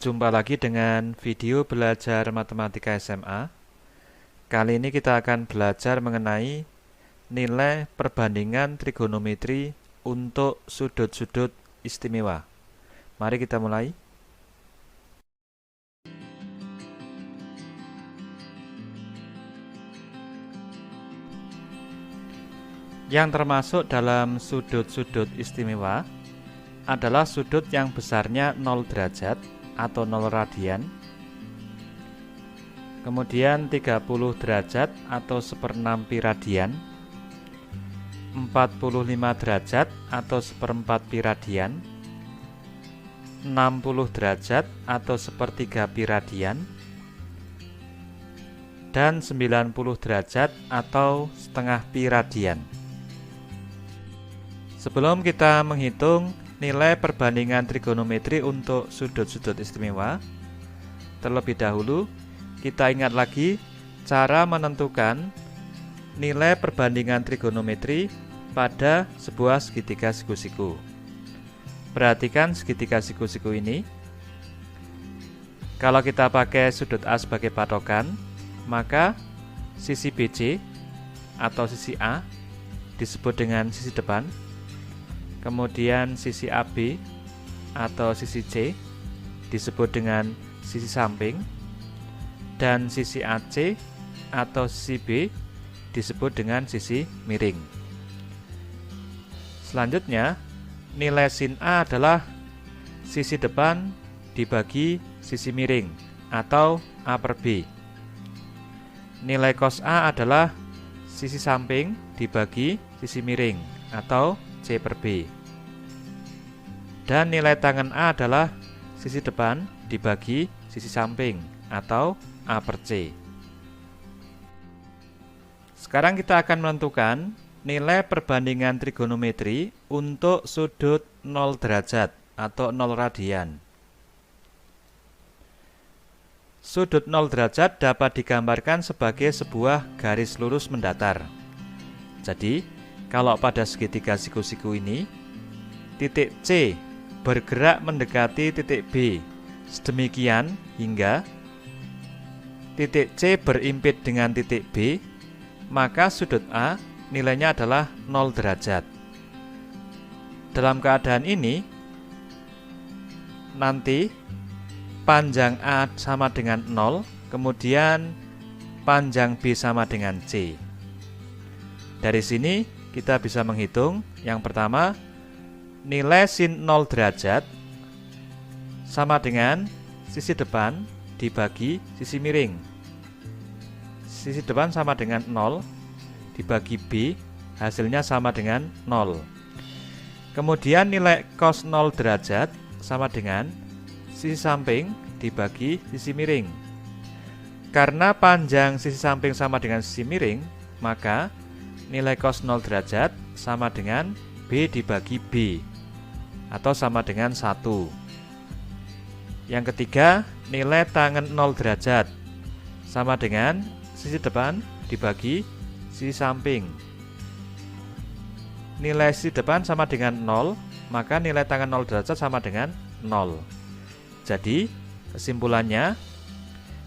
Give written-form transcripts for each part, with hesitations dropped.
Berjumpa lagi dengan video belajar matematika SMA. Kali ini kita akan belajar mengenai nilai perbandingan trigonometri untuk sudut-sudut istimewa. Mari kita mulai. Yang termasuk dalam sudut-sudut istimewa adalah sudut yang besarnya 0 derajat atau 0 radian, kemudian 30 derajat atau 1/6 pi radian, 45 derajat atau 1/4 pi radian, 60 derajat atau 1/3 pi radian, dan 90 derajat atau setengah pi radian. Sebelum kita menghitung nilai perbandingan trigonometri untuk sudut-sudut istimewa, terlebih dahulu kita ingat lagi cara menentukan nilai perbandingan trigonometri pada sebuah segitiga siku-siku. Perhatikan segitiga siku-siku ini. Kalau kita pakai sudut A sebagai patokan, maka sisi BC atau sisi A disebut dengan sisi depan. Kemudian sisi AB atau sisi C disebut dengan sisi samping, dan sisi AC atau sisi B disebut dengan sisi miring. Selanjutnya, nilai sin A adalah sisi depan dibagi sisi miring atau A per B. Nilai cos A adalah sisi samping dibagi sisi miring atau C per B. Dan nilai tangen A adalah sisi depan dibagi sisi samping atau A per C. Sekarang kita akan menentukan nilai perbandingan trigonometri untuk sudut 0 derajat atau 0 radian. Sudut 0 derajat dapat digambarkan sebagai sebuah garis lurus mendatar. Jadi, kalau pada segitiga siku-siku ini, titik C bergerak mendekati titik B sedemikian hingga titik C berimpit dengan titik B, maka sudut A nilainya adalah 0 derajat. Dalam keadaan ini, nanti panjang A sama dengan 0, kemudian panjang B sama dengan C. Dari sini kita bisa menghitung yang pertama, nilai sin 0 derajat sama dengan sisi depan dibagi sisi miring. Sisi depan sama dengan 0 dibagi B, hasilnya sama dengan 0. Kemudian nilai cos 0 derajat sama dengan sisi samping dibagi sisi miring. Karena panjang sisi samping sama dengan sisi miring, maka nilai cos 0 derajat sama dengan B dibagi B atau sama dengan 1. Yang ketiga, nilai tangen 0 derajat sama dengan sisi depan dibagi sisi samping. Nilai sisi depan sama dengan 0, maka nilai tangen 0 derajat sama dengan 0. Jadi, kesimpulannya,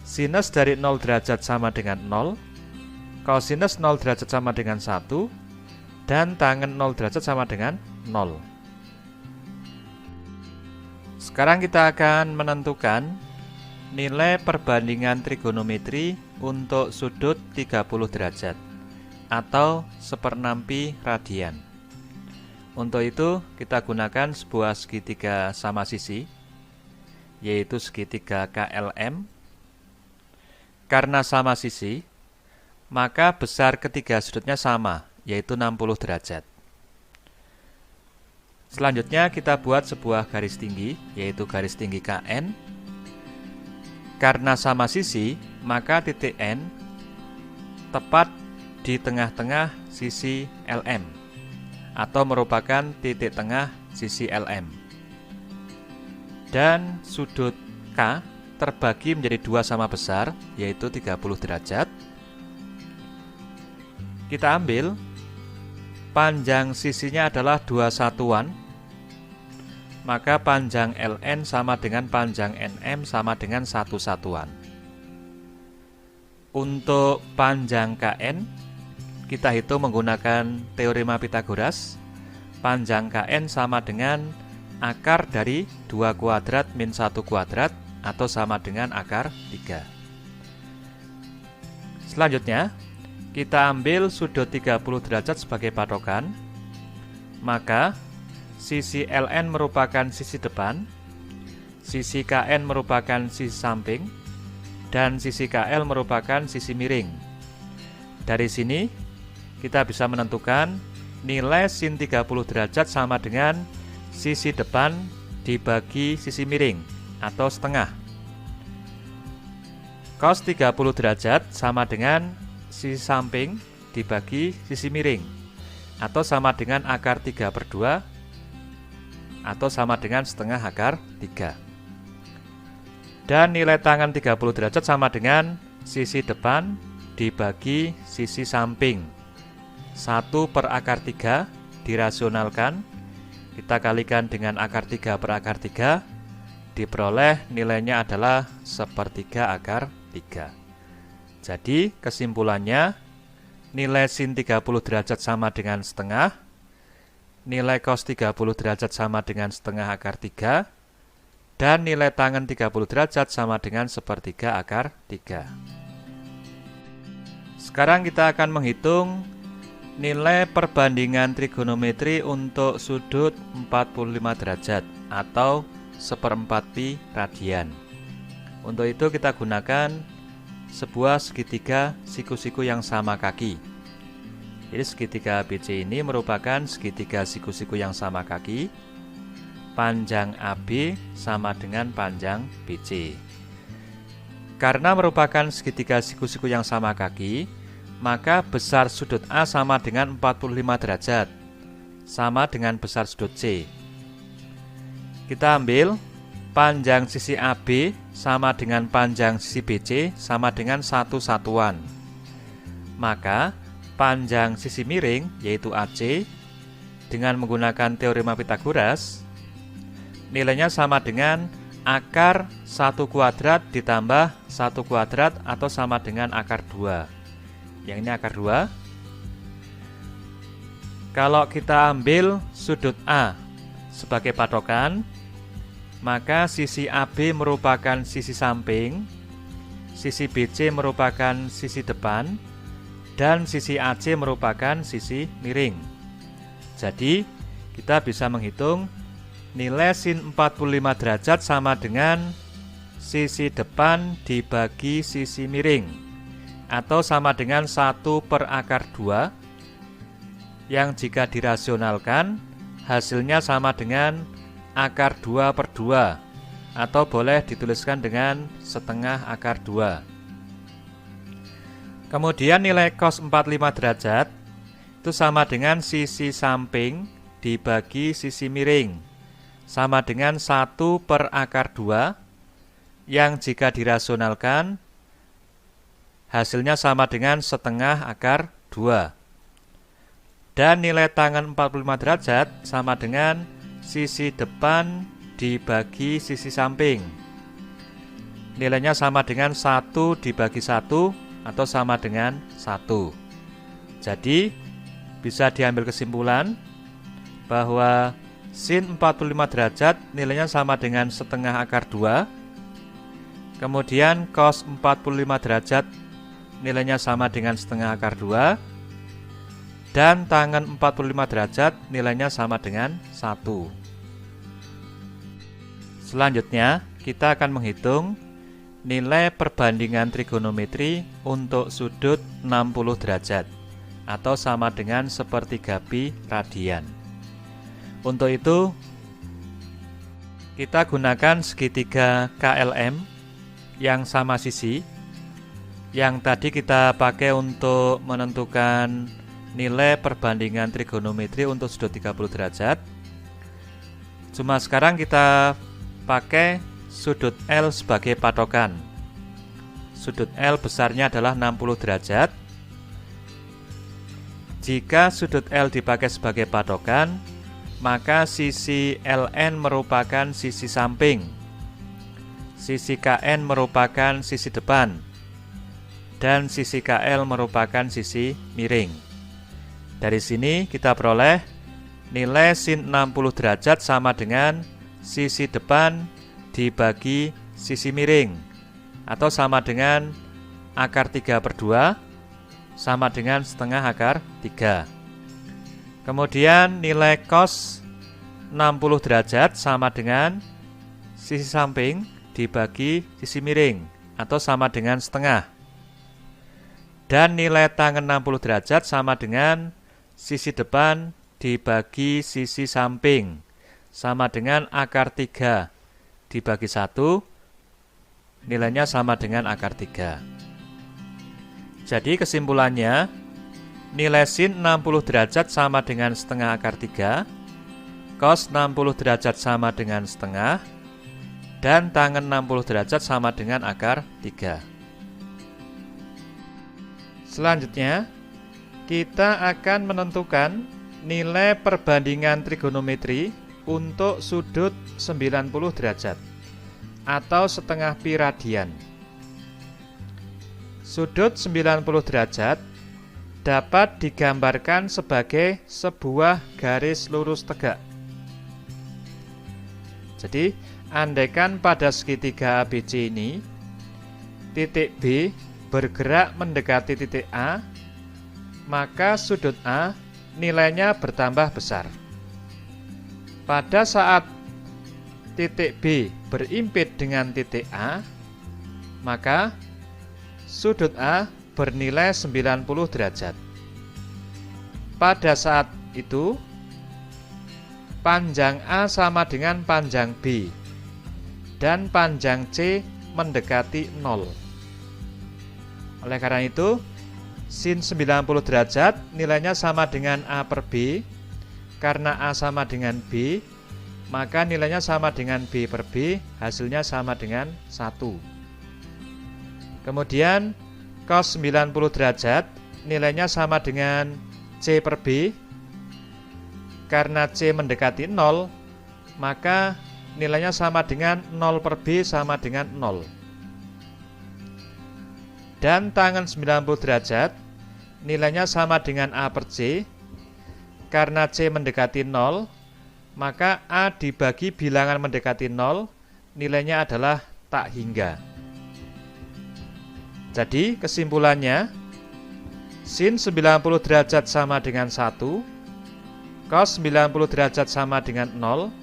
sinus dari 0 derajat sama dengan 0, kosinus 0 derajat sama dengan 1, dan tangen 0 derajat sama dengan 0. Sekarang kita akan menentukan nilai perbandingan trigonometri untuk sudut 30 derajat atau 1/6 pi radian. Untuk itu kita gunakan sebuah segitiga sama sisi, yaitu segitiga KLM. Karena sama sisi, maka besar ketiga sudutnya sama, yaitu 60 derajat. Selanjutnya kita buat sebuah garis tinggi, yaitu garis tinggi KN. Karena sama sisi, maka titik N tepat di tengah-tengah sisi LM, atau merupakan titik tengah sisi LM. Dan sudut K terbagi menjadi dua sama besar, yaitu 30 derajat. Kita ambil panjang sisinya adalah 2 satuan, maka panjang ln sama dengan panjang nm sama dengan 1 satuan. Untuk panjang kn, kita hitung menggunakan teorema Pythagoras. Panjang kn sama dengan akar dari 2 kuadrat min 1 kuadrat atau sama dengan akar 3. Selanjutnya, kita ambil sudut 30 derajat sebagai patokan. Maka, sisi ln merupakan sisi depan, sisi kn merupakan sisi samping, dan sisi kl merupakan sisi miring. Dari sini, kita bisa menentukan nilai sin 30 derajat sama dengan sisi depan dibagi sisi miring atau setengah. Cos 30 derajat sama dengan sisi samping dibagi sisi miring atau sama dengan akar 3/2 atau sama dengan setengah akar 3. Dan nilai tangan 30 derajat sama dengan sisi depan dibagi sisi samping. 1 per akar 3 dirasionalkan, kita kalikan dengan akar 3 per akar 3, diperoleh nilainya adalah 1/3 akar 3. Jadi kesimpulannya, nilai sin 30 derajat sama dengan setengah, nilai cos 30 derajat sama dengan setengah akar 3, dan nilai tangen 30 derajat sama dengan 1/3 akar 3. Sekarang kita akan menghitung nilai perbandingan trigonometri untuk sudut 45 derajat atau 1/4 pi radian. Untuk itu kita gunakan sebuah segitiga siku-siku yang sama kaki. Jadi segitiga BC ini merupakan segitiga siku-siku yang sama kaki. Panjang AB sama dengan panjang BC. Karena merupakan segitiga siku-siku yang sama kaki, maka besar sudut A sama dengan 45 derajat, sama dengan besar sudut C. Kita ambil panjang sisi AB sama dengan panjang sisi BC sama dengan 1 satuan. Maka panjang sisi miring, yaitu AC, dengan menggunakan teorema Pythagoras, nilainya sama dengan akar 1 kuadrat ditambah 1 kuadrat atau sama dengan akar 2. Yang ini akar 2. Kalau kita ambil sudut A sebagai patokan, maka sisi AB merupakan sisi samping, sisi BC merupakan sisi depan, dan sisi AC merupakan sisi miring. Jadi, kita bisa menghitung nilai sin 45 derajat sama dengan sisi depan dibagi sisi miring atau sama dengan 1 per akar 2 yang jika dirasionalkan hasilnya sama dengan akar 2/2 atau boleh dituliskan dengan setengah akar 2. Kemudian nilai cos 45 derajat itu sama dengan sisi samping dibagi sisi miring sama dengan 1 per akar 2 yang jika dirasionalkan hasilnya sama dengan setengah akar 2. Dan nilai tangen 45 derajat sama dengan sisi depan dibagi sisi samping. Nilainya sama dengan 1 dibagi 1 atau sama dengan 1. Jadi bisa diambil kesimpulan bahwa sin 45 derajat nilainya sama dengan setengah akar 2. Kemudian cos 45 derajat nilainya sama dengan setengah akar 2. Dan tangen 45 derajat nilainya sama dengan 1. Selanjutnya kita akan menghitung nilai perbandingan trigonometri untuk sudut 60 derajat atau sama dengan 1/3 pi radian. Untuk itu, kita gunakan segitiga KLM yang sama sisi, yang tadi kita pakai untuk menentukan nilai perbandingan trigonometri untuk sudut 30 derajat. Cuma sekarang kita pakai sudut L sebagai patokan. Sudut L besarnya adalah 60 derajat. Jika sudut L dipakai sebagai patokan, maka sisi LN merupakan sisi samping, sisi KN merupakan sisi depan, dan sisi KL merupakan sisi miring. Dari sini kita peroleh nilai sin 60 derajat sama dengan sisi depan dibagi sisi miring, atau sama dengan akar 3/2 sama dengan setengah akar 3. Kemudian nilai cos 60 derajat sama dengan sisi samping dibagi sisi miring, atau sama dengan setengah. Dan nilai tangen 60 derajat sama dengan sisi depan dibagi sisi samping, sama dengan akar 3 dibagi 1, nilainya sama dengan akar 3. Jadi kesimpulannya, nilai sin 60 derajat sama dengan setengah akar 3, cos 60 derajat sama dengan setengah, dan tangen 60 derajat sama dengan akar 3. Selanjutnya, kita akan menentukan nilai perbandingan trigonometri untuk sudut 90 derajat atau setengah pi radian. Sudut 90 derajat dapat digambarkan sebagai sebuah garis lurus tegak. Jadi, andaikan pada segitiga ABC ini, titik B bergerak mendekati titik A, maka sudut A nilainya bertambah besar. Pada saat titik B berimpit dengan titik A, maka sudut A bernilai 90 derajat. Pada saat itu, panjang A sama dengan panjang B, dan panjang C mendekati 0. Oleh karena itu, sin 90 derajat nilainya sama dengan A per B. Karena A sama dengan B, maka nilainya sama dengan B per B, hasilnya sama dengan 1. Kemudian cos 90 derajat nilainya sama dengan C per B. Karena C mendekati 0, maka nilainya sama dengan 0 per B sama dengan 0. Dan tangen 90 derajat nilainya sama dengan A per C. Karena C mendekati 0, maka A dibagi bilangan mendekati 0, nilainya adalah tak hingga. Jadi kesimpulannya, sin 90 derajat sama dengan 1, cos 90 derajat sama dengan 0,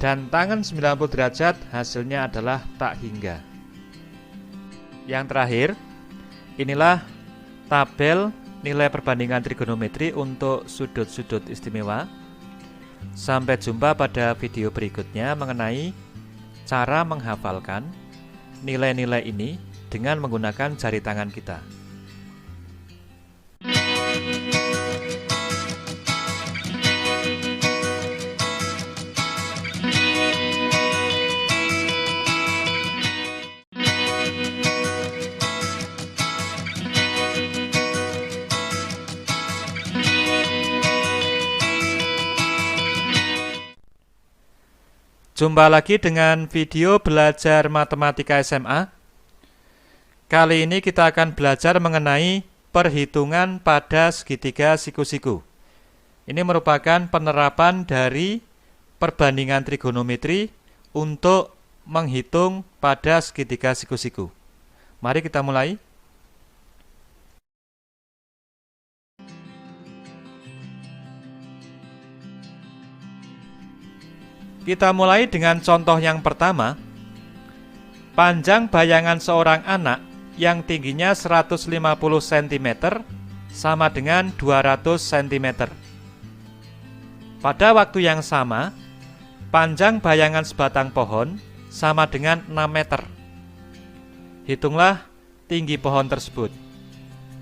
dan tangen 90 derajat hasilnya adalah tak hingga. Yang terakhir, inilah tabel nilai perbandingan trigonometri untuk sudut-sudut istimewa. Sampai jumpa pada video berikutnya mengenai cara menghafalkan nilai-nilai ini dengan menggunakan jari tangan kita. Jumpa lagi dengan video belajar matematika SMA. Kali ini kita akan belajar mengenai perhitungan pada segitiga siku-siku. Ini merupakan penerapan dari perbandingan trigonometri untuk menghitung pada segitiga siku-siku. Mari kita mulai. Kita mulai dengan contoh yang pertama. Panjang bayangan seorang anak yang tingginya 150 cm sama dengan 200 cm. Pada waktu yang sama, panjang bayangan sebatang pohon sama dengan 6 meter. Hitunglah tinggi pohon tersebut.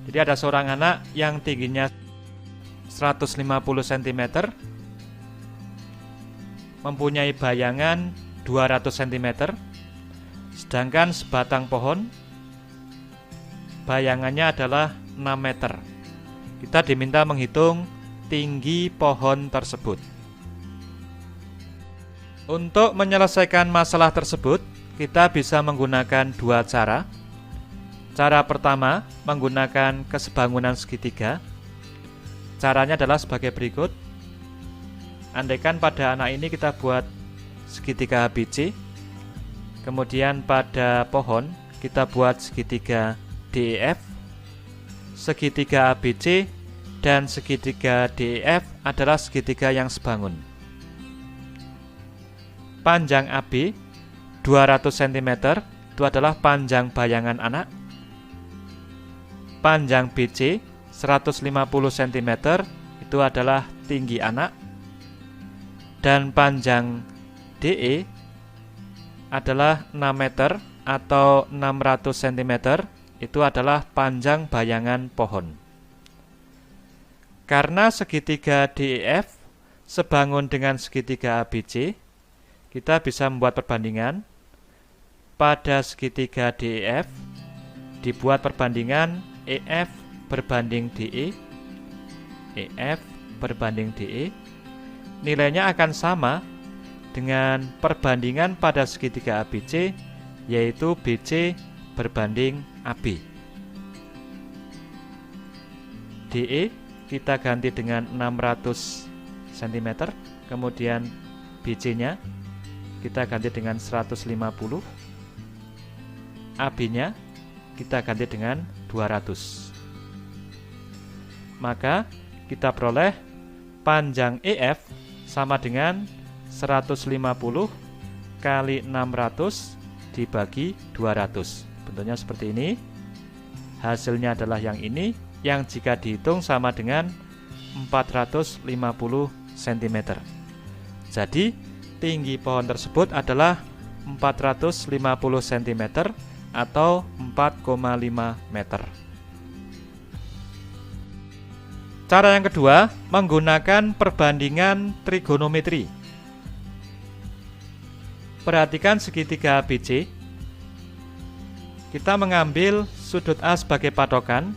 Jadi ada seorang anak yang tingginya 150 cm, mempunyai bayangan 200 cm, sedangkan sebatang pohon bayangannya adalah 6 meter. Kita diminta menghitung tinggi pohon tersebut. Untuk menyelesaikan masalah tersebut, kita bisa menggunakan dua cara. Cara pertama, menggunakan kesebangunan segitiga. Caranya adalah sebagai berikut. Andaikan pada anak ini kita buat segitiga ABC, kemudian pada pohon kita buat segitiga DEF, segitiga ABC, dan segitiga DEF adalah segitiga yang sebangun. Panjang AB 200 cm itu adalah panjang bayangan anak. Panjang BC 150 cm itu adalah tinggi anak. Dan panjang DE adalah 6 meter atau 600 cm itu adalah panjang bayangan pohon. Karena segitiga DEF sebangun dengan segitiga ABC, kita bisa membuat perbandingan. Pada segitiga DEF dibuat perbandingan EF berbanding DE, EF berbanding DE. Nilainya akan sama dengan perbandingan pada segitiga ABC, yaitu BC berbanding AB. DE kita ganti dengan 600 cm, kemudian BC-nya kita ganti dengan 150, AB-nya kita ganti dengan 200. Maka kita peroleh panjang EF sama dengan 150 kali 600 dibagi 200. Bentuknya seperti ini. Hasilnya adalah yang ini, yang jika dihitung sama dengan 450 cm. Jadi tinggi pohon tersebut adalah 450 cm atau 4,5 meter. Cara yang kedua, menggunakan perbandingan trigonometri. Perhatikan segitiga ABC. Kita mengambil sudut A sebagai patokan.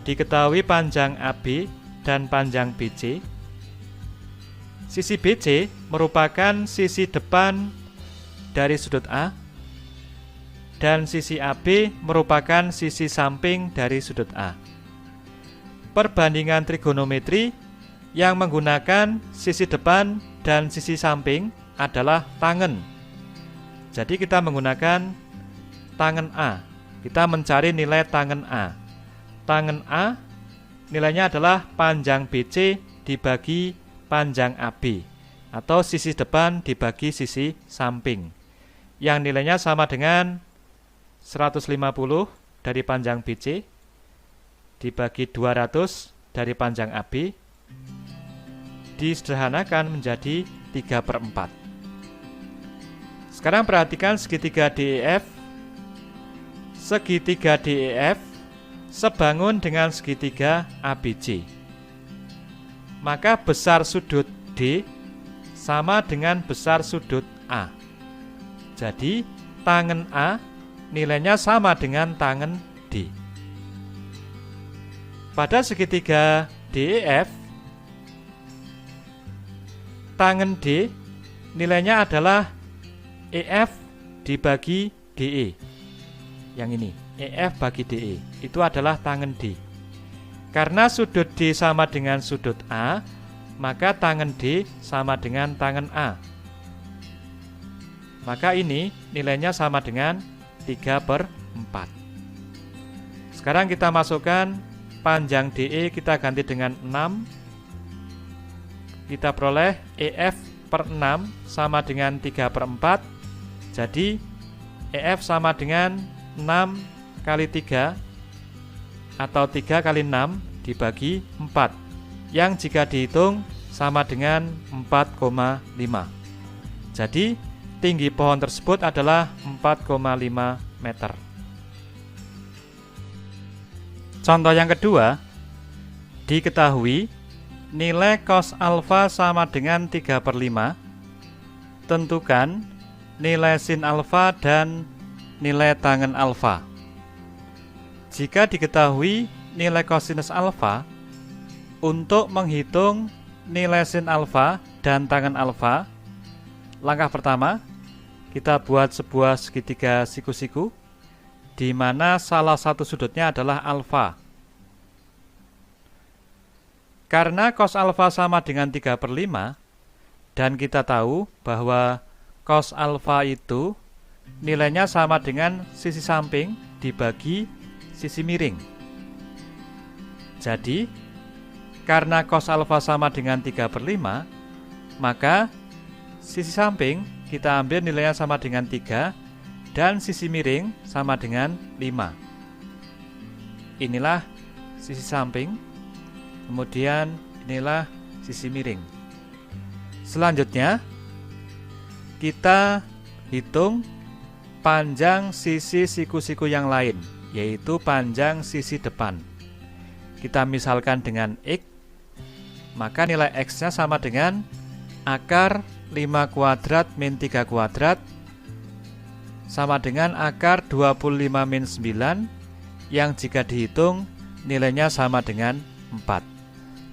Diketahui panjang AB dan panjang BC. Sisi BC merupakan sisi depan dari sudut A, dan sisi AB merupakan sisi samping dari sudut A. Perbandingan trigonometri yang menggunakan sisi depan dan sisi samping adalah tangen. Jadi kita menggunakan tangen A. Kita mencari nilai tangen A. Tangen A nilainya adalah panjang BC dibagi panjang AB, atau sisi depan dibagi sisi samping, yang nilainya sama dengan 150 dari panjang BC dibagi 200 dari panjang AB, disederhanakan menjadi 3/4. Sekarang perhatikan segitiga DEF. Segitiga DEF sebangun dengan segitiga ABC. Maka besar sudut D sama dengan besar sudut A. Jadi tangen A nilainya sama dengan tangen D. Pada segitiga DEF, tangen D nilainya adalah EF dibagi DE. Yang ini, EF bagi DE, itu adalah tangen D. Karena sudut D sama dengan sudut A, maka tangen D sama dengan tangen A. Maka ini nilainya sama dengan 3/4. Sekarang kita masukkan panjang DE, kita ganti dengan 6. Kita peroleh EF per 6 sama dengan 3/4. Jadi EF sama dengan 6 kali 3 atau 3 kali 6 dibagi 4, yang jika dihitung sama dengan 4,5. Jadi tinggi pohon tersebut adalah 4,5 meter. Contoh yang kedua, diketahui nilai cos alfa sama dengan 3/5. Tentukan nilai sin alfa dan nilai tangen alfa. Jika diketahui nilai kosinus alfa, untuk menghitung nilai sin alfa dan tangen alfa, Langkah pertama, kita buat sebuah segitiga siku-siku di mana salah satu sudutnya adalah alfa. Karena cos alfa sama dengan 3/5, dan kita tahu bahwa cos alfa itu nilainya sama dengan sisi samping dibagi sisi miring. Jadi, karena cos alfa sama dengan 3/5, maka sisi samping kita ambil nilainya sama dengan 3 dan sisi miring sama dengan 5. Inilah sisi samping, kemudian inilah sisi miring. Selanjutnya, kita hitung panjang sisi siku-siku yang lain, yaitu panjang sisi depan. Kita misalkan dengan X, maka nilai X-nya sama dengan akar 5 kuadrat min 3 kuadrat sama dengan akar 25 min 9 yang jika dihitung nilainya sama dengan 4.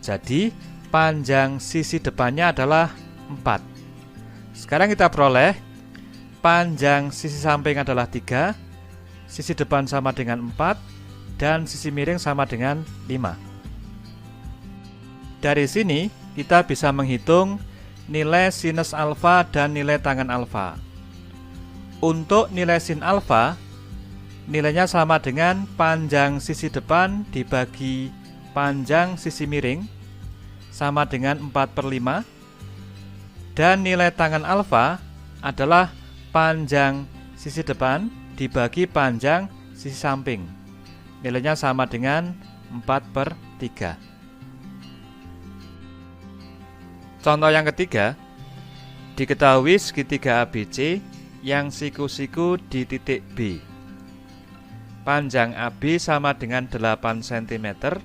Jadi panjang sisi depannya adalah 4. Sekarang kita peroleh panjang sisi samping adalah 3, sisi depan sama dengan 4, dan sisi miring sama dengan 5. Dari sini kita bisa menghitung nilai sinus alfa dan nilai tangen alfa. Untuk nilai sin alfa, nilainya sama dengan panjang sisi depan dibagi panjang sisi miring sama dengan 4/5, dan nilai tangen alfa adalah panjang sisi depan dibagi panjang sisi samping. Nilainya sama dengan 4/3. Contoh yang ketiga, diketahui segitiga ABC yang siku-siku di titik B. Panjang AB sama dengan 8 cm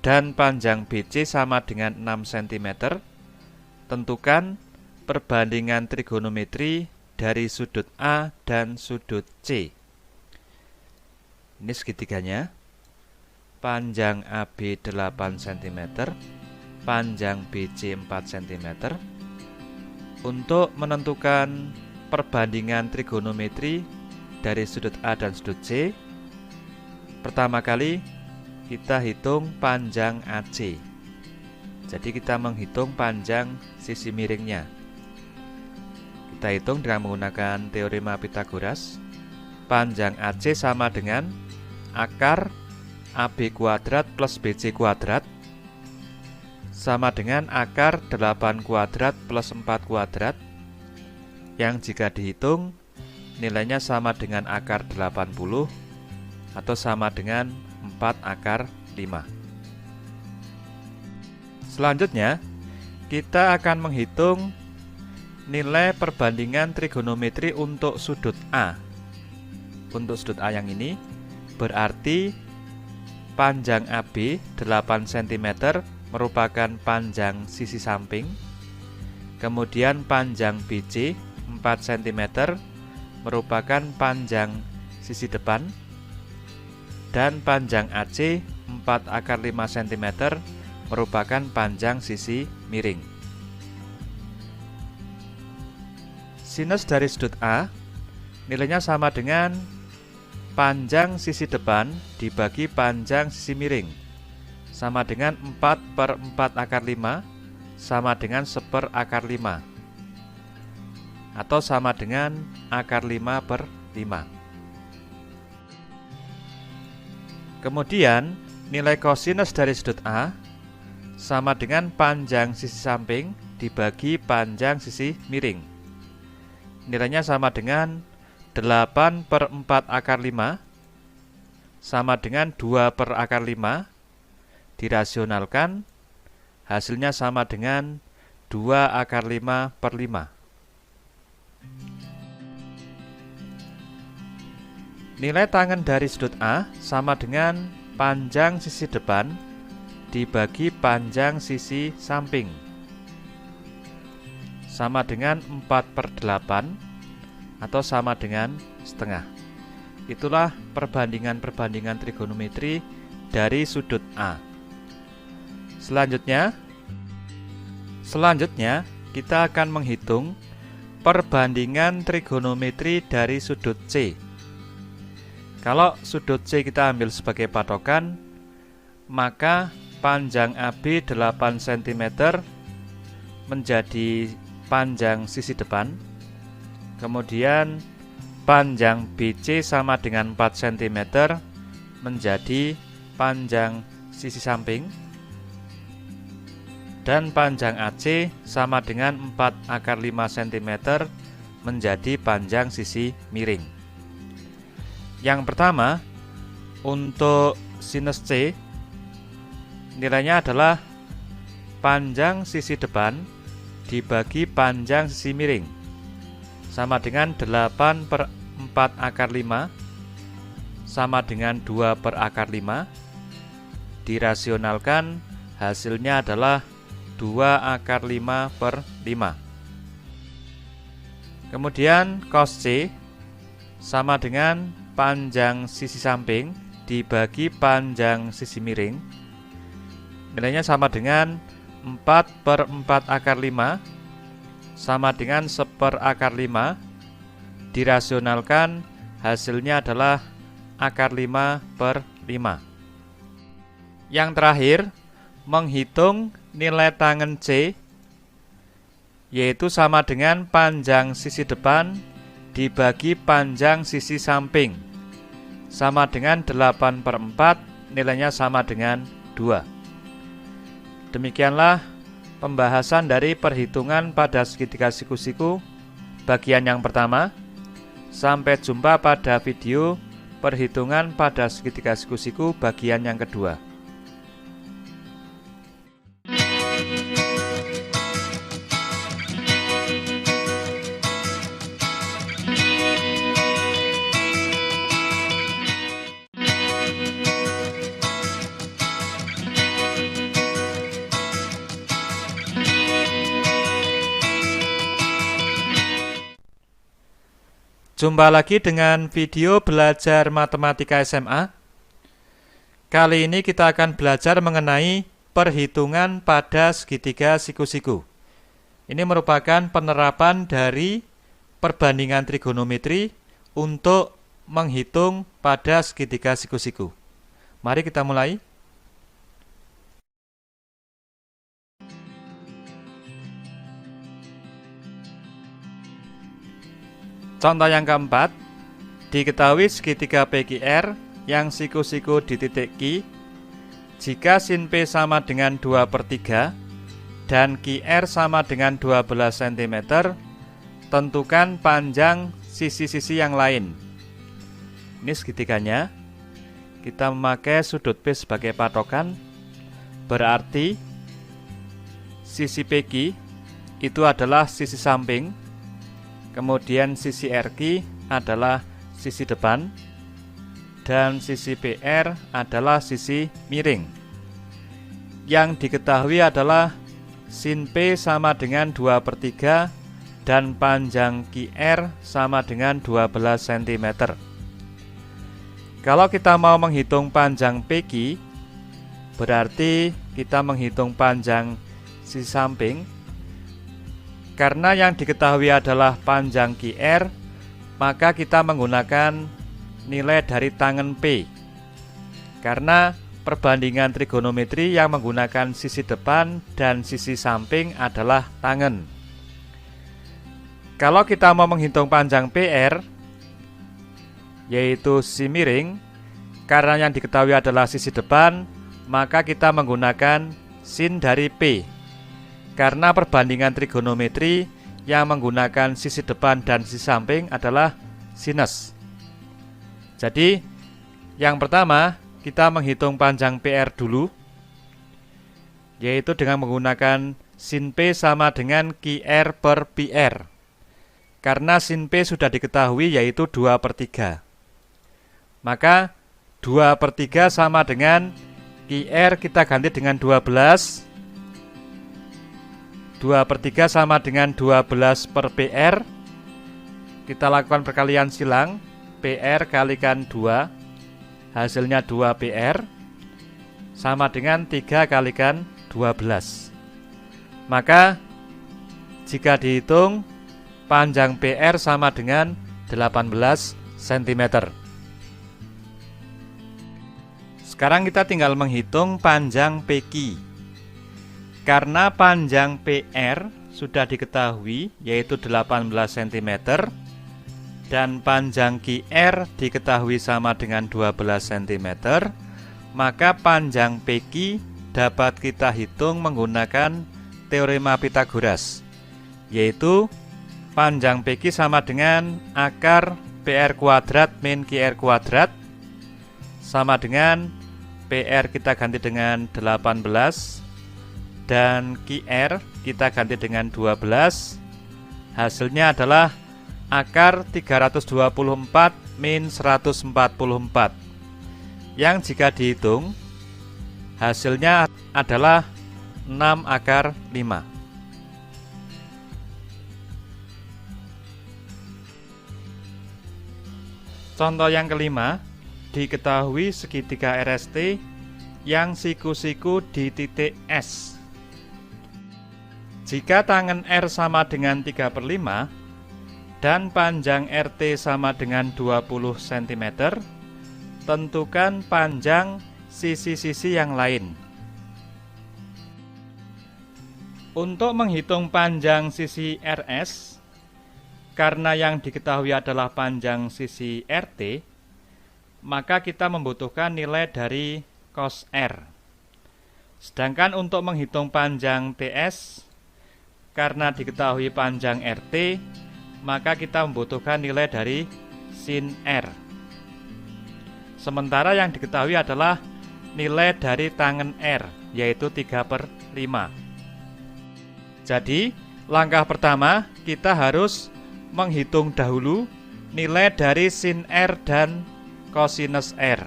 dan panjang BC sama dengan 6 cm. Tentukan perbandingan trigonometri dari sudut A dan sudut C. Ini segitiganya. Panjang AB 8 cm, panjang BC 4 cm. Untuk menentukan perbandingan trigonometri dari sudut A dan sudut C, pertama kali kita hitung panjang AC. Jadi kita menghitung panjang sisi miringnya. Kita hitung dengan menggunakan teorema Pythagoras. Panjang AC sama dengan akar AB kuadrat plus BC kuadrat sama dengan akar 8 kuadrat plus 4 kuadrat, yang jika dihitung nilainya sama dengan akar 80 atau sama dengan 4 akar 5. Selanjutnya, kita akan menghitung nilai perbandingan trigonometri untuk sudut A. Untuk sudut A yang ini, berarti panjang AB 8 cm merupakan panjang sisi samping, kemudian panjang BC 4 cm merupakan panjang sisi depan, dan panjang AC 4 akar 5 cm merupakan panjang sisi miring. Sinus dari sudut A nilainya sama dengan panjang sisi depan dibagi panjang sisi miring, sama dengan 4/4 akar 5 sama dengan 1/4 akar 5, atau sama dengan akar 5/5. Kemudian nilai kosinus dari sudut A sama dengan panjang sisi samping dibagi panjang sisi miring. Nilainya sama dengan 8/4 akar 5 sama dengan 2 akar 5. Dirasionalkan, hasilnya sama dengan 2 akar 5/5. Nilai tangen dari sudut A sama dengan panjang sisi depan dibagi panjang sisi samping, sama dengan 4/8 atau sama dengan setengah. Itulah perbandingan-perbandingan trigonometri dari sudut A. Selanjutnya kita akan menghitung perbandingan trigonometri dari sudut C. Kalau sudut C kita ambil sebagai patokan, maka panjang AB 8 cm menjadi panjang sisi depan. Kemudian panjang BC sama dengan 4 cm menjadi panjang sisi samping. Dan panjang AC sama dengan 4/5 cm menjadi panjang sisi miring. Yang pertama, untuk sinus C, nilainya adalah panjang sisi depan dibagi panjang sisi miring, sama dengan 8/4/5 sama dengan 2/5. Dirasionalkan, hasilnya adalah 2/5/5. Kemudian cos C sama dengan panjang sisi samping dibagi panjang sisi miring. Nilainya sama dengan 4/4/5 sama dengan 1/5. Dirasionalkan, hasilnya adalah √5/5. Yang terakhir, menghitung nilai tangen C, yaitu sama dengan panjang sisi depan dibagi panjang sisi samping, sama dengan 8/4, nilainya sama dengan 2. Demikianlah pembahasan dari perhitungan pada segitiga siku-siku bagian yang pertama. Sampai jumpa pada video perhitungan pada segitiga siku-siku bagian yang kedua. Jumpa lagi dengan video belajar matematika SMA. Kali ini kita akan belajar mengenai perhitungan pada segitiga siku-siku. Ini merupakan penerapan dari perbandingan trigonometri untuk menghitung pada segitiga siku-siku. Mari kita mulai. Contoh yang keempat, diketahui segitiga PQR yang siku-siku di titik Q, jika sin P sama dengan 2/3 dan QR sama dengan 12 cm, tentukan panjang sisi-sisi yang lain. Ini segitiganya. Kita memakai sudut P sebagai patokan, berarti sisi PQ itu adalah sisi samping. Kemudian sisi RQ adalah sisi depan, dan sisi PR adalah sisi miring. Yang diketahui adalah sin P sama dengan 2/3 dan panjang QR sama dengan 12 cm. Kalau kita mau menghitung panjang PQ, berarti kita menghitung panjang sisi samping. Karena yang diketahui adalah panjang QR, maka kita menggunakan nilai dari tangen P. Karena perbandingan trigonometri yang menggunakan sisi depan dan sisi samping adalah tangen. Kalau kita mau menghitung panjang PR, yaitu sisi miring, karena yang diketahui adalah sisi depan, maka kita menggunakan sin dari P. Karena perbandingan trigonometri yang menggunakan sisi depan dan sisi samping adalah sinus. Jadi, yang pertama kita menghitung panjang PR dulu, yaitu dengan menggunakan sin P sama dengan QR/PR. Karena sin P sudah diketahui yaitu 2/3. Maka 2/3 sama dengan QR kita ganti dengan 12. 2/3 sama dengan 12/PR. Kita lakukan perkalian silang, PR kalikan 2, hasilnya 2PR, sama dengan 3 kalikan 12. Maka jika dihitung, panjang PR sama dengan 18 cm. Sekarang kita tinggal menghitung panjang PQ. Karena panjang PR sudah diketahui yaitu 18 cm dan panjang QR diketahui sama dengan 12 cm, maka panjang PQ dapat kita hitung menggunakan teorema Pythagoras, yaitu panjang PQ sama dengan akar PR kuadrat min QR kuadrat sama dengan PR kita ganti dengan 18 dan QR kita ganti dengan 12. Hasilnya adalah akar 324 min 144, yang jika dihitung hasilnya adalah 6 akar 5. Contoh yang kelima, diketahui segitiga RST yang siku-siku di titik S. Jika tangan R sama dengan 3/5 dan panjang RT sama dengan 20 cm, tentukan panjang sisi-sisi yang lain. Untuk menghitung panjang sisi RS, karena yang diketahui adalah panjang sisi RT, maka kita membutuhkan nilai dari cos R. Sedangkan untuk menghitung panjang TS, karena diketahui panjang RT, maka kita membutuhkan nilai dari sin R. Sementara yang diketahui adalah nilai dari tangen R, yaitu 3/5. Jadi, langkah pertama kita harus menghitung dahulu nilai dari sin R dan cosinus R.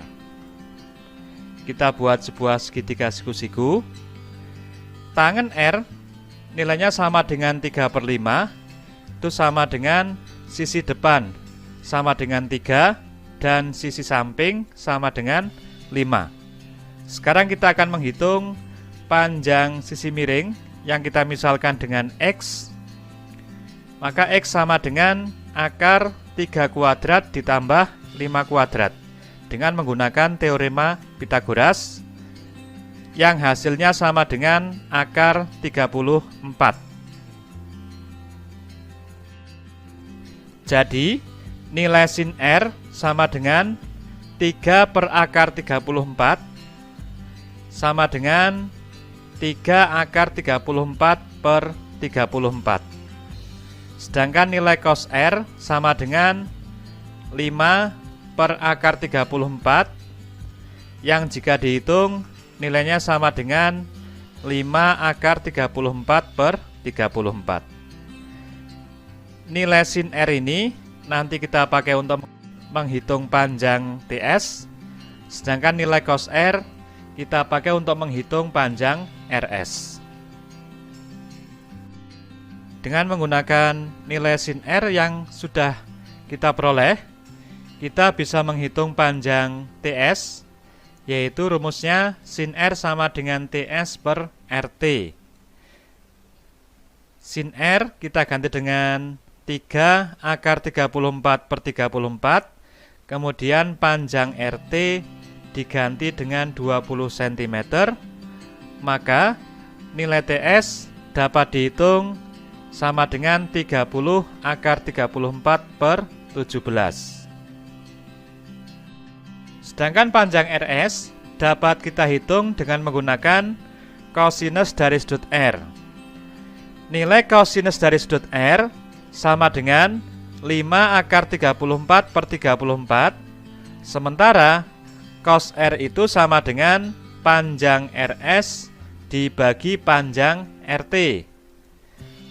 Kita buat sebuah segitiga siku-siku. Tangen R nilainya sama dengan 3/5, itu sama dengan sisi depan sama dengan 3 dan sisi samping sama dengan 5. Sekarang kita akan menghitung panjang sisi miring yang kita misalkan dengan X. Maka X sama dengan akar 3 kuadrat ditambah 5 kuadrat dengan menggunakan teorema Pythagoras, yang hasilnya sama dengan akar 34. Jadi, nilai sin R sama dengan 3 per akar 34 sama dengan 3 akar 34 per 34. Sedangkan nilai cos R sama dengan 5 per akar 34, yang jika dihitung nilainya sama dengan 5 akar 34 per 34. Nilai sin R ini nanti kita pakai untuk menghitung panjang TS, sedangkan nilai cos R kita pakai untuk menghitung panjang RS. Dengan menggunakan nilai sin R yang sudah kita peroleh, kita bisa menghitung panjang TS, yaitu rumusnya sin R sama dengan TS per RT. Sin R kita ganti dengan 3 akar 34 per 34, kemudian panjang RT diganti dengan 20 cm, maka nilai TS dapat dihitung sama dengan 30 akar 34 per 17. Sedangkan panjang RS dapat kita hitung dengan menggunakan cosinus dari sudut R. Nilai cosinus dari sudut R sama dengan 5 akar 34 per 34, sementara cos R itu sama dengan panjang RS dibagi panjang RT.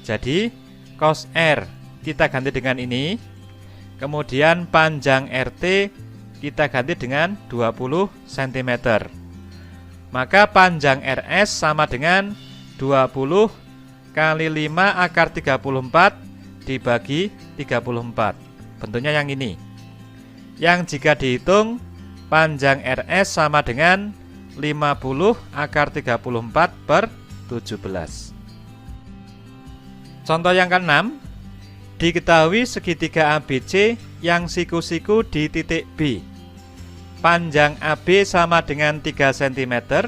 Jadi cos R kita ganti dengan ini, kemudian panjang RT kita ganti dengan 20 cm. Maka panjang RS sama dengan 20 kali 5 akar 34 dibagi 34. Bentuknya yang ini. Yang jika dihitung panjang RS sama dengan 50 akar 34 per 17. Contoh yang ke-6, Diketahui segitiga ABC yang siku-siku di titik B. Panjang AB sama dengan 3 cm,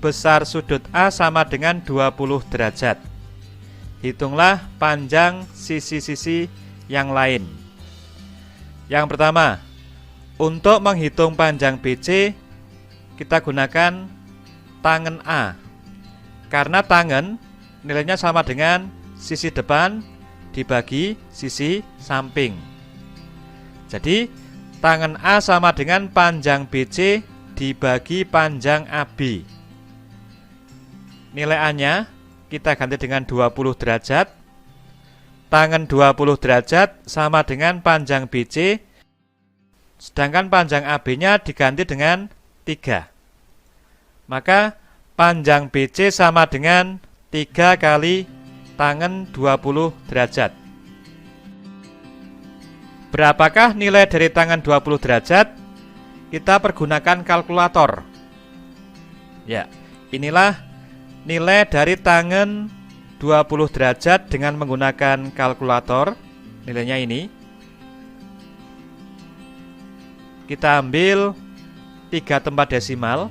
besar sudut A sama dengan 20 derajat. Hitunglah panjang sisi-sisi yang lain. Yang pertama, untuk menghitung panjang BC, kita gunakan tangen A. Karena tangen nilainya sama dengan sisi depan dibagi sisi samping. Jadi, tangen A sama dengan panjang BC dibagi panjang AB. Nilai A-nya kita ganti dengan 20 derajat. Tangen 20 derajat sama dengan panjang BC, sedangkan panjang AB-nya diganti dengan 3. Maka panjang BC sama dengan 3 kali tangen 20 derajat. Berapakah nilai dari tangen 20 derajat? Kita pergunakan kalkulator. Ya, inilah nilai dari tangen 20 derajat dengan menggunakan kalkulator. Nilainya ini. Kita ambil 3 tempat desimal.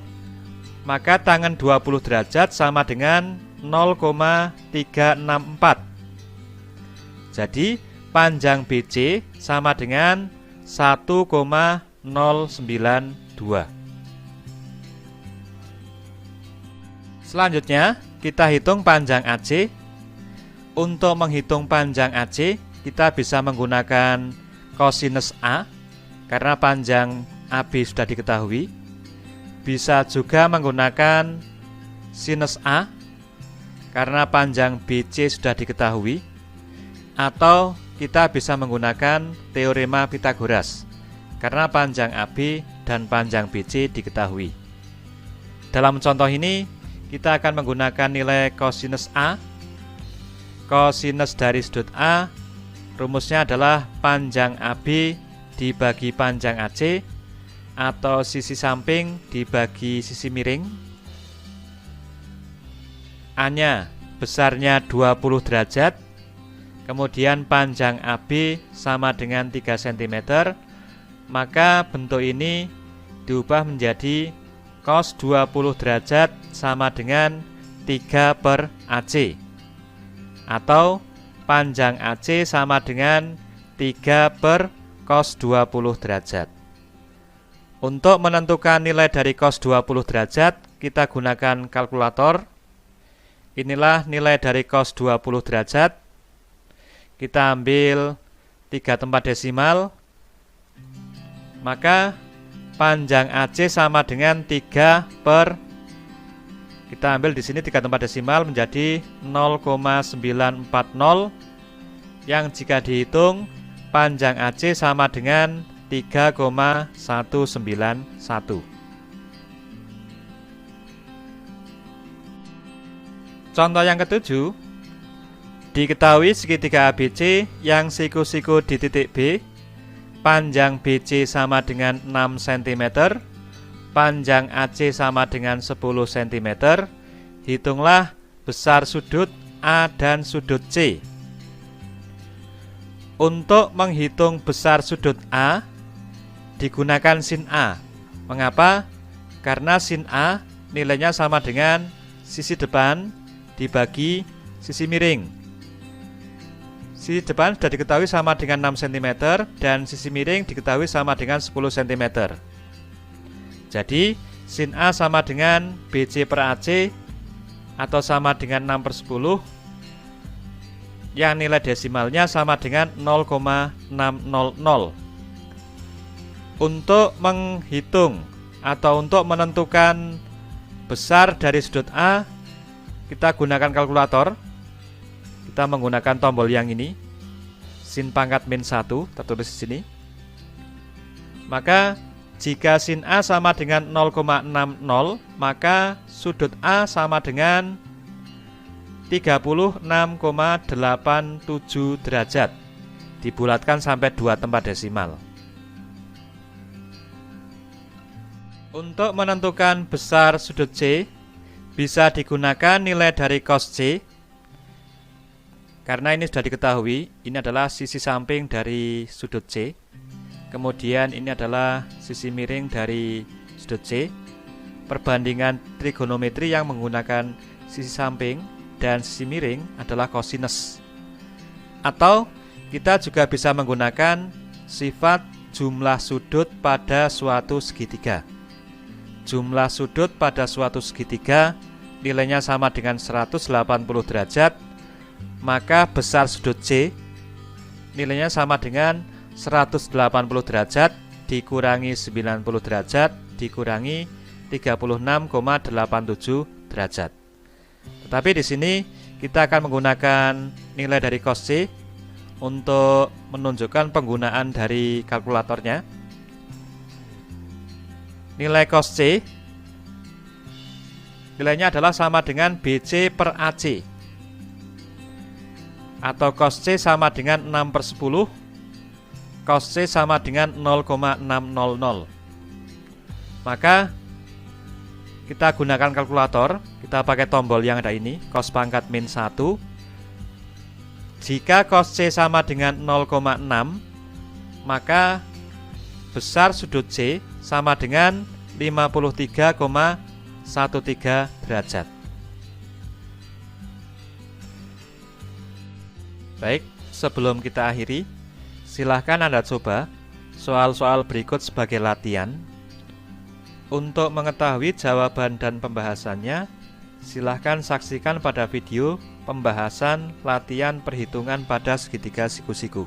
Maka tangen 20 derajat sama dengan 0,364. Jadi panjang BC sama dengan 1,092. Selanjutnya kita hitung panjang AC. Untuk menghitung panjang AC, kita bisa menggunakan kosinus A karena panjang AB sudah diketahui. Bisa juga menggunakan sinus A karena panjang BC sudah diketahui. Atau kita bisa menggunakan teorema Pythagoras karena panjang AB dan panjang BC diketahui. Dalam contoh ini kita akan menggunakan nilai kosinus A. Kosinus dari sudut A, rumusnya adalah panjang AB dibagi panjang AC, atau sisi samping dibagi sisi miring. A-nya besarnya 20 derajat, kemudian panjang AB sama dengan 3 cm, maka bentuk ini diubah menjadi cos 20 derajat sama dengan 3 per AC, atau panjang AC sama dengan 3 per cos 20 derajat. Untuk menentukan nilai dari cos 20 derajat, kita gunakan kalkulator. Inilah nilai dari cos 20 derajat. Kita ambil 3 tempat desimal. Maka panjang AC sama dengan 3 per, kita ambil di sini 3 tempat desimal menjadi 0,940, yang jika dihitung panjang AC sama dengan 3,191. Contoh yang ketujuh, diketahui segitiga ABC yang siku-siku di titik B. Panjang BC sama dengan 6 cm, panjang AC sama dengan 10 cm. Hitunglah besar sudut A dan sudut C. Untuk menghitung besar sudut A, digunakan sin A. Mengapa? Karena sin A nilainya sama dengan sisi depan dibagi sisi miring. Sisi depan sudah diketahui sama dengan 6 cm dan sisi miring diketahui sama dengan 10 cm. Jadi sin A sama dengan BC per AC atau sama dengan 6 per 10, yang nilai desimalnya sama dengan 0,600. Untuk menghitung atau untuk menentukan besar dari sudut A, kita gunakan kalkulator. Kita menggunakan tombol yang ini, sin pangkat min 1, tertulis di sini. Maka jika sin A sama dengan 0,60, maka sudut A sama dengan 36,87 derajat. Dibulatkan sampai 2 tempat desimal. Untuk menentukan besar sudut C, bisa digunakan nilai dari cos C. Karena ini sudah diketahui, ini adalah sisi samping dari sudut C. Kemudian ini adalah sisi miring dari sudut C. Perbandingan trigonometri yang menggunakan sisi samping dan sisi miring adalah kosinus. Atau kita juga bisa menggunakan sifat jumlah sudut pada suatu segitiga. Jumlah sudut pada suatu segitiga nilainya sama dengan 180 derajat, maka besar sudut C nilainya sama dengan 180 derajat dikurangi 90 derajat dikurangi 36,87 derajat. Tetapi di sini kita akan menggunakan nilai dari cos C untuk menunjukkan penggunaan dari kalkulatornya. Nilai cos C nilainya adalah sama dengan BC per AC, atau cos C sama dengan 6/10, cos C sama dengan 0,600. Maka kita gunakan kalkulator, kita pakai tombol yang ada ini, cos pangkat min 1. Jika cos C sama dengan 0,6, maka besar sudut C sama dengan 53,13 derajat. Baik, sebelum kita akhiri, silahkan Anda coba soal-soal berikut sebagai latihan. Untuk mengetahui jawaban dan pembahasannya, silahkan saksikan pada video pembahasan latihan perhitungan pada segitiga siku-siku.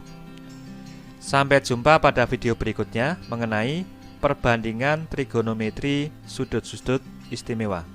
Sampai jumpa pada video berikutnya mengenai perbandingan trigonometri sudut-sudut istimewa.